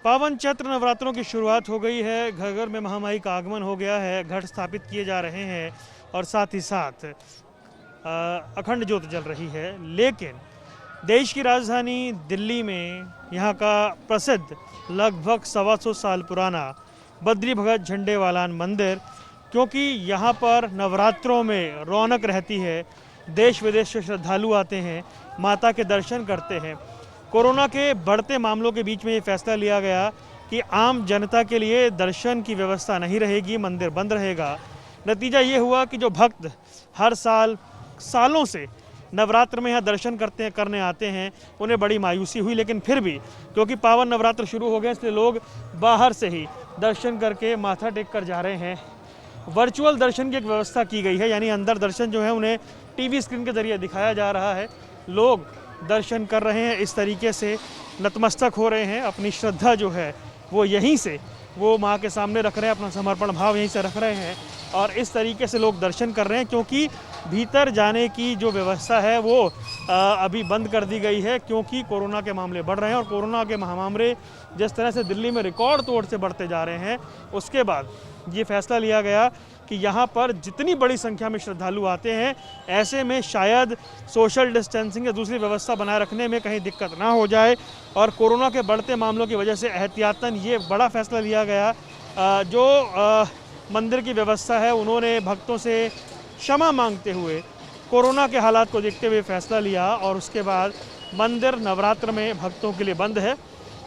पावन चैत्र नवरात्रों की शुरुआत हो गई है। घर घर में महामाई का आगमन हो गया है, घट स्थापित किए जा रहे हैं और साथ ही साथ अखंड ज्योत जल रही है। लेकिन देश की राजधानी दिल्ली में यहाँ का प्रसिद्ध लगभग 125 साल पुराना बद्री भगत झंडेवालान मंदिर, क्योंकि यहाँ पर नवरात्रों में रौनक रहती है, देश विदेश से श्रद्धालु आते हैं, माता के दर्शन करते हैं। कोरोना के बढ़ते मामलों के बीच में ये फैसला लिया गया कि आम जनता के लिए दर्शन की व्यवस्था नहीं रहेगी, मंदिर बंद रहेगा। नतीजा ये हुआ कि जो भक्त हर साल सालों से नवरात्र में यहाँ दर्शन करने आते हैं, उन्हें बड़ी मायूसी हुई। लेकिन फिर भी क्योंकि पावन नवरात्र शुरू हो गए, इसलिए लोग बाहर से ही दर्शन करके माथा टेक कर जा रहे हैं। वर्चुअल दर्शन की एक व्यवस्था की गई है, यानी अंदर दर्शन जो है उन्हें टीवी स्क्रीन के जरिए दिखाया जा रहा है। लोग दर्शन कर रहे हैं, इस तरीके से नतमस्तक हो रहे हैं, अपनी श्रद्धा जो है वो यहीं से वो माँ के सामने रख रहे हैं, अपना समर्पण भाव यहीं से रख रहे हैं और इस तरीके से लोग दर्शन कर रहे हैं। क्योंकि भीतर जाने की जो व्यवस्था है वो अभी बंद कर दी गई है, क्योंकि कोरोना के मामले बढ़ रहे हैं और कोरोना के महामामले जिस तरह से दिल्ली में रिकॉर्ड तोड़ से बढ़ते जा रहे हैं, उसके बाद ये फैसला लिया गया कि यहाँ पर जितनी बड़ी संख्या में श्रद्धालु आते हैं, ऐसे में शायद सोशल डिस्टेंसिंग या दूसरी व्यवस्था बनाए रखने में कहीं दिक्कत ना हो जाए। और कोरोना के बढ़ते मामलों की वजह से एहतियातन ये बड़ा फैसला लिया गया। जो मंदिर की व्यवस्था है, उन्होंने भक्तों से क्षमा मांगते हुए कोरोना के हालात को देखते हुए फैसला लिया और उसके बाद मंदिर नवरात्र में भक्तों के लिए बंद है।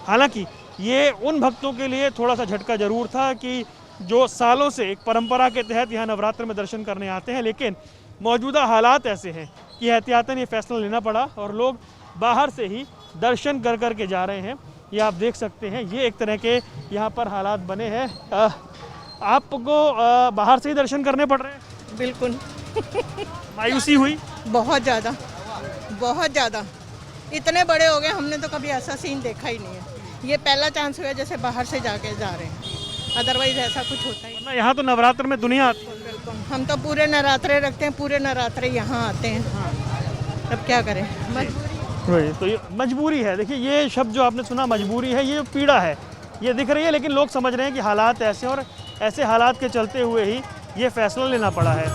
हालांकि ये उन भक्तों के लिए थोड़ा सा झटका जरूर था कि जो सालों से एक परंपरा के तहत यहाँ नवरात्र में दर्शन करने आते हैं, लेकिन मौजूदा हालात ऐसे हैं कि एहतियातन ये फैसला लेना पड़ा और लोग बाहर से ही दर्शन कर कर के जा रहे हैं। ये आप देख सकते हैं, ये एक तरह के यहाँ पर हालात बने हैं। आपको बाहर से ही दर्शन करने पड़ रहे हैं? बिल्कुल। मायूसी हुई? बहुत ज़्यादा, बहुत ज़्यादा। इतने बड़े हो गए, हमने तो कभी ऐसा सीन देखा ही नहीं है। ये पहला चांस हुआ जैसे बाहर से जाके जा रहे हैं, अदरवाइज ऐसा कुछ होता ही नहीं। यहाँ तो नवरात्र में दुनिया आती है। बिल्कुल, हम तो पूरे नवरात्रे रखते हैं, पूरे नवरात्रे यहाँ आते हैं। अब क्या करें, वही तो ये मजबूरी है। देखिए, ये शब्द जो आपने सुना मजबूरी है, ये पीड़ा है, ये दिख रही है। लेकिन लोग समझ रहे हैं कि हालात ऐसे, और ऐसे हालात के चलते हुए ही ये फैसला लेना पड़ा है।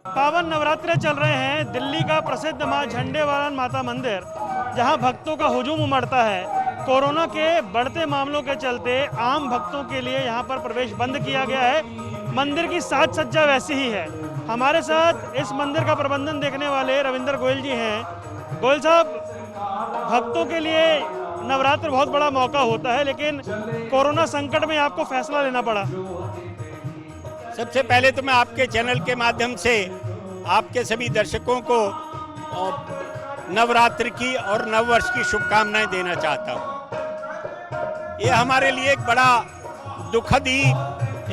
पावन नवरात्रे चल रहे हैं। दिल्ली का प्रसिद्ध मां झंडेवालान माता मंदिर, जहां भक्तों का हुजूम उमड़ता है। कोरोना के बढ़ते मामलों के चलते आम भक्तों के लिए यहां पर प्रवेश बंद किया गया है। मंदिर की साज सज्जा वैसी ही है। हमारे साथ इस मंदिर का प्रबंधन देखने वाले रविंदर गोयल जी हैं। गोयल साहब, भक्तों के लिए नवरात्र बहुत बड़ा मौका होता है, लेकिन कोरोना संकट में आपको फैसला लेना पड़ा। सबसे पहले तो मैं आपके चैनल के माध्यम से आपके सभी दर्शकों को नवरात्र की और नववर्ष की शुभकामनाएं देना चाहता हूं। ये हमारे लिए एक बड़ा दुखद ही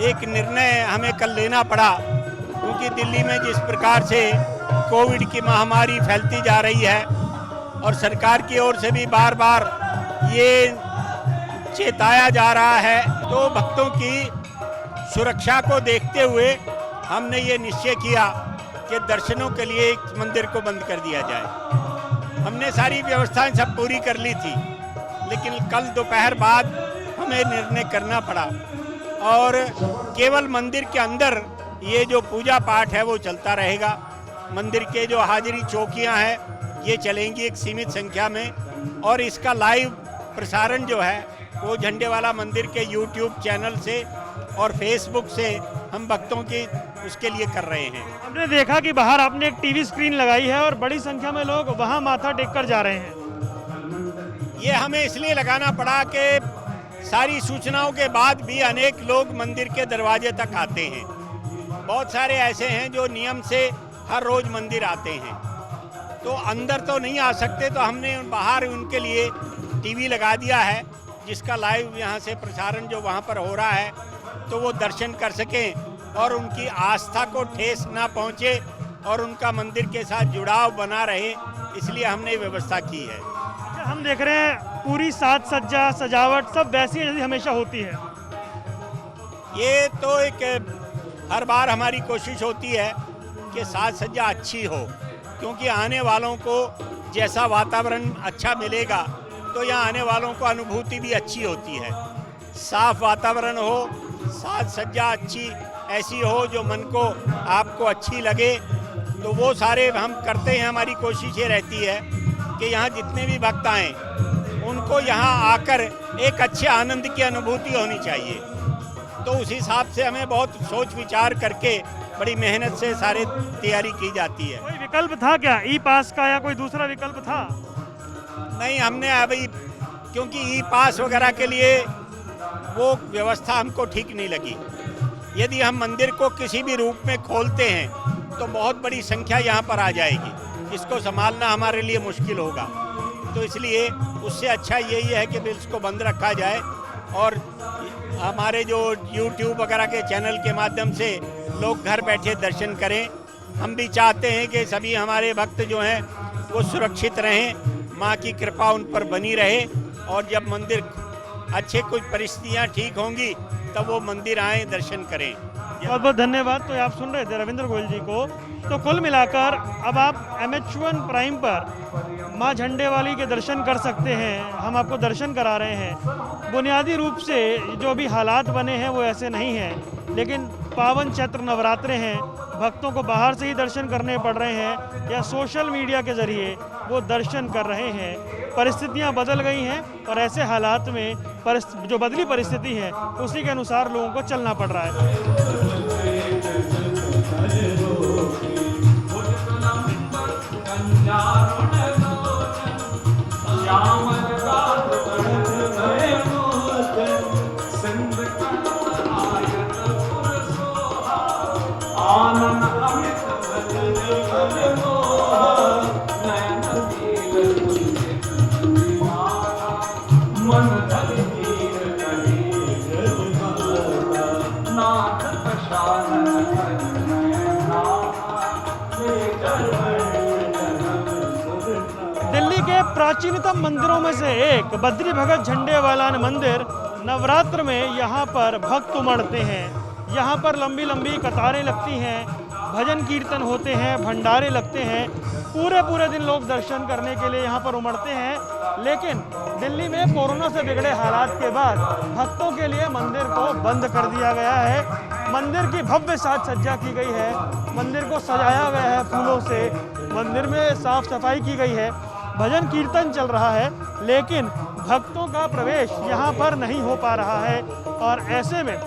एक निर्णय हमें कल लेना पड़ा, क्योंकि दिल्ली में जिस प्रकार से कोविड की महामारी फैलती जा रही है और सरकार की ओर से भी बार बार ये चेताया जा रहा है, तो भक्तों की सुरक्षा को देखते हुए हमने ये निश्चय किया कि दर्शनों के लिए इस मंदिर को बंद कर दिया जाए। हमने सारी व्यवस्थाएं सब पूरी कर ली थी, लेकिन कल दोपहर बाद हमें निर्णय करना पड़ा और केवल मंदिर के अंदर ये जो पूजा पाठ है वो चलता रहेगा। मंदिर के जो हाजिरी चौकियां हैं ये चलेंगी एक सीमित संख्या में, और इसका लाइव प्रसारण जो है वो झंडेवाला मंदिर के YouTube चैनल से और फेसबुक से हम भक्तों की उसके लिए कर रहे हैं। हमने देखा कि बाहर आपने एक टीवी स्क्रीन लगाई है और बड़ी संख्या में लोग वहां माथा टेक कर जा रहे हैं। ये हमें इसलिए लगाना पड़ा कि सारी सूचनाओं के बाद भी अनेक लोग मंदिर के दरवाजे तक आते हैं। बहुत सारे ऐसे हैं जो नियम से हर रोज मंदिर आते हैं, तो अंदर तो नहीं आ सकते, तो हमने बाहर उनके लिए टीवी लगा दिया है, जिसका लाइव यहाँ से प्रसारण जो वहाँ पर हो रहा है, तो वो दर्शन कर सकें और उनकी आस्था को ठेस ना पहुँचे और उनका मंदिर के साथ जुड़ाव बना रहे, इसलिए हमने व्यवस्था की है। हम देख रहे हैं पूरी साज सज्जा सजावट सब वैसी है जैसी हमेशा होती है। ये तो एक हर बार हमारी कोशिश होती है कि साज सज्जा अच्छी हो, क्योंकि आने वालों को जैसा वातावरण अच्छा मिलेगा तो यहाँ आने वालों को अनुभूति भी अच्छी होती है। साफ वातावरण हो, साज सज्जा अच्छी ऐसी हो जो मन को आपको अच्छी लगे, तो वो सारे हम करते हैं। हमारी कोशिश ये रहती है कि यहाँ जितने भी भक्त आएँ उनको यहाँ आकर एक अच्छे आनंद की अनुभूति होनी चाहिए, तो उस हिसाब से हमें बहुत सोच विचार करके बड़ी मेहनत से सारे तैयारी की जाती है। कोई विकल्प था क्या ई पास का या कोई दूसरा विकल्प था? नहीं, हमने अभी क्योंकि ई पास वगैरह के लिए वो व्यवस्था हमको ठीक नहीं लगी। यदि हम मंदिर को किसी भी रूप में खोलते हैं तो बहुत बड़ी संख्या यहाँ पर आ जाएगी, इसको संभालना हमारे लिए मुश्किल होगा, तो इसलिए उससे अच्छा यही है कि इसको बंद रखा जाए और हमारे जो YouTube वगैरह के चैनल के माध्यम से लोग घर बैठे दर्शन करें। हम भी चाहते हैं कि सभी हमारे भक्त जो हैं वो सुरक्षित रहें, माँ की कृपा उन पर बनी रहे, और जब मंदिर अच्छे कुछ परिस्थितियाँ ठीक होंगी तब वो मंदिर आएँ, दर्शन करें। बहुत बहुत धन्यवाद। तो आप सुन रहे थे रविंद्र गोयल जी को। तो कुल मिलाकर अब आप MH1 प्राइम पर माँ झंडे वाली के दर्शन कर सकते हैं, हम आपको दर्शन करा रहे हैं। बुनियादी रूप से जो भी हालात बने हैं वो ऐसे नहीं हैं, लेकिन पावन चैत्र नवरात्रे हैं, भक्तों को बाहर से ही दर्शन करने पड़ रहे हैं या सोशल मीडिया के ज़रिए वो दर्शन कर रहे हैं। परिस्थितियां बदल गई हैं और ऐसे हालात में जो बदली परिस्थिति है उसी के अनुसार लोगों को चलना पड़ रहा है। दिल्ली के प्राचीनतम मंदिरों में से एक बद्री भगत झंडेवालान मंदिर नवरात्र में यहाँ पर भक्त उमड़ते हैं। यहाँ पर लंबी लंबी कतारें लगती हैं, भजन कीर्तन होते हैं, भंडारे लगते हैं, पूरे दिन लोग दर्शन करने के लिए यहाँ पर उमड़ते हैं। लेकिन दिल्ली में कोरोना से बिगड़े हालात के बाद भक्तों के लिए मंदिर को बंद कर दिया गया है। मंदिर की भव्य साज सज्जा की गई है, मंदिर को सजाया गया है फूलों से, मंदिर में साफ सफाई की गई है, भजन कीर्तन चल रहा है, लेकिन भक्तों का प्रवेश यहाँ पर नहीं हो पा रहा है। और ऐसे में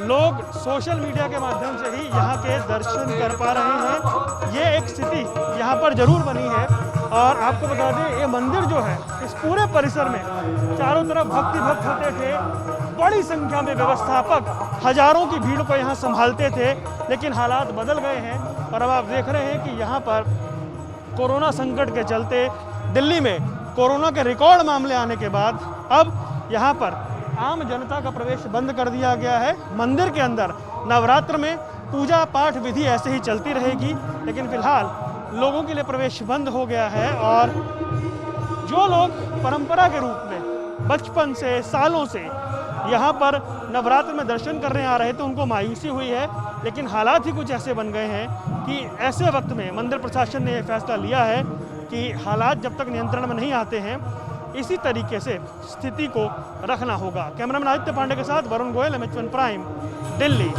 लोग सोशल मीडिया के माध्यम से ही यहाँ के दर्शन कर पा रहे हैं। ये एक स्थिति यहाँ पर जरूर बनी है। और आपको बता दें, ये मंदिर जो है इस पूरे परिसर में चारों तरफ भक्त होते थे, बड़ी संख्या में व्यवस्थापक हजारों की भीड़ को यहाँ संभालते थे, लेकिन हालात बदल गए हैं। और अब आप देख रहे हैं कि यहाँ पर कोरोना संकट के चलते दिल्ली में कोरोना के रिकॉर्ड मामले आने के बाद अब यहाँ पर आम जनता का प्रवेश बंद कर दिया गया है। मंदिर के अंदर नवरात्र में पूजा पाठ विधि ऐसे ही चलती रहेगी, लेकिन फिलहाल लोगों के लिए प्रवेश बंद हो गया है। और जो लोग परंपरा के रूप में बचपन से सालों से यहाँ पर नवरात्र में दर्शन करने आ रहे थे, उनको मायूसी हुई है, लेकिन हालात ही कुछ ऐसे बन गए हैं कि ऐसे वक्त में मंदिर प्रशासन ने यह फैसला लिया है कि हालात जब तक नियंत्रण में नहीं आते हैं, इसी तरीके से स्थिति को रखना होगा। कैमरामैन आदित्य पांडे के साथ वरुण गोयल, MH1 प्राइम, दिल्ली।